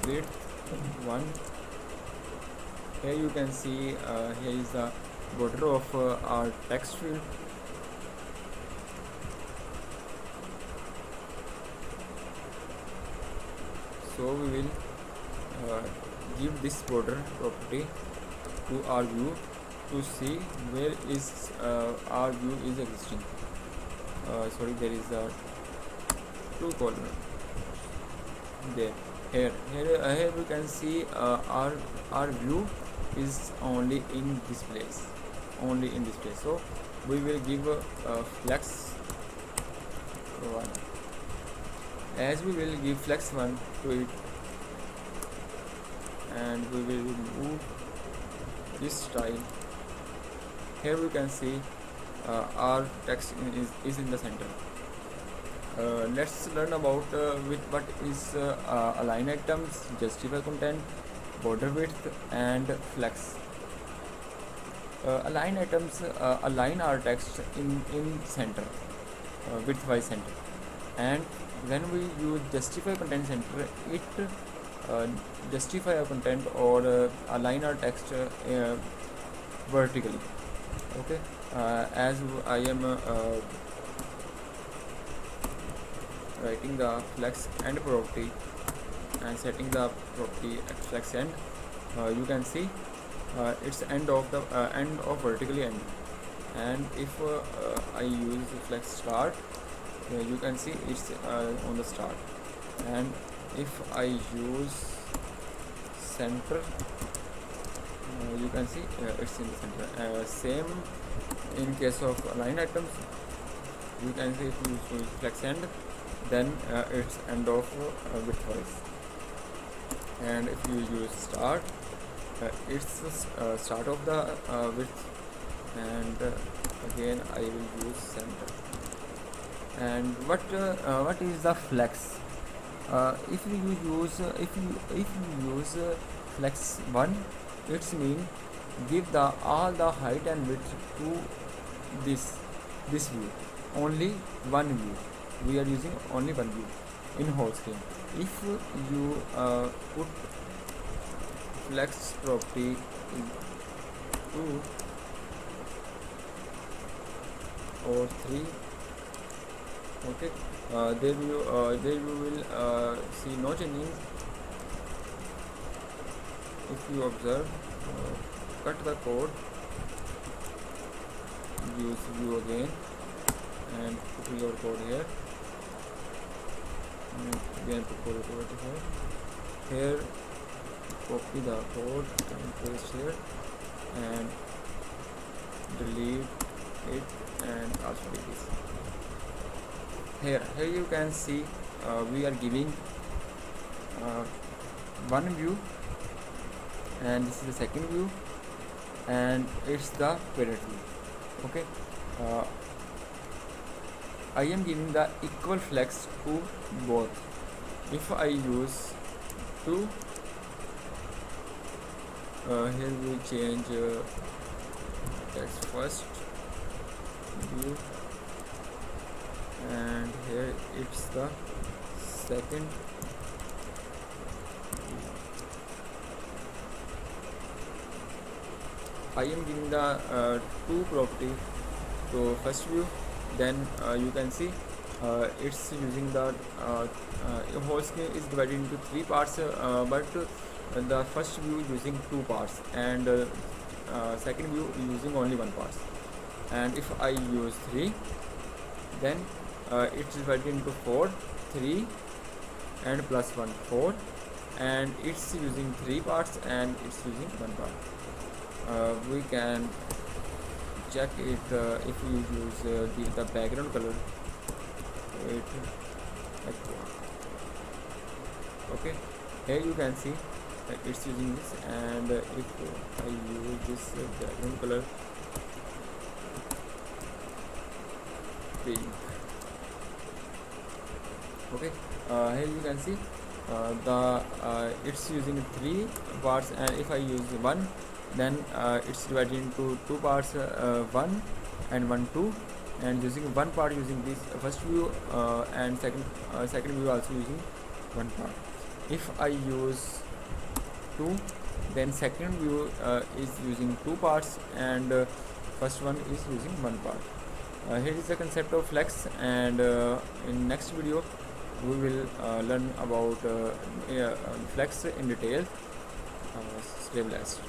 width 1. Here you can see here is the border of our text field. So we will give this border property to our view to see where is our view is existing. Sorry, there is a two column there. Here we can see our view is only in this place, so we will give a flex 1. As we will give flex 1 to it, and we will move this style. Here we can see our text is in the center. Let's learn about with what is align items, justify content, border width, and flex. Align items align our text in center, width-wise center, and when we use justify content center, it justify our content or align our text vertically. Okay, as I am writing the flex end property and setting the property at flex end, you can see it's end of vertically end. And if I use flex start, you can see it's on the start. And if I use center, you can see it's in the center. Same in case of align items, you can see if you use flex end, then it's end of widthwise. And if you use start, it's the start of the width, and again I will use center. And what is the flex? If you use flex 1, it's mean give all the height and width to this view, only one view. We are using only one view in whole screen. If you put flex property 2 or 3, okay, there you will see no changing. If you observe, cut the code, use view again, and put your code here, and again put code here, copy the code and paste here, and delete it, and also delete this. Here you can see we are giving one view, and this is the second view, and it's the parent view. Okay, I am giving the equal flex to both. If I use 2, here we change text first view, and here it's the second. I am giving the 2 property to first view, then you can see it's using the whole screen is divided into 3 parts, but the first view using 2 parts, and second view using only 1 part. And if I use 3, then it's divided into 4, 3 and plus 1, 4, and it's using 3 parts and it's using 1 part. We can check it if you use give the background color. Okay, here you can see it's using this, and if I use this background color pink. Okay, here you can see it's using 3 parts, and if I use 1, then it's divided into 2 parts, 1 and 1, 2, and using 1 part using this first view, and second view also using 1 part. If I use 2, then second view is using 2 parts, and first one is using 1 part. Here is the concept of flex, and in next video we will learn about flex in detail. Stay blessed.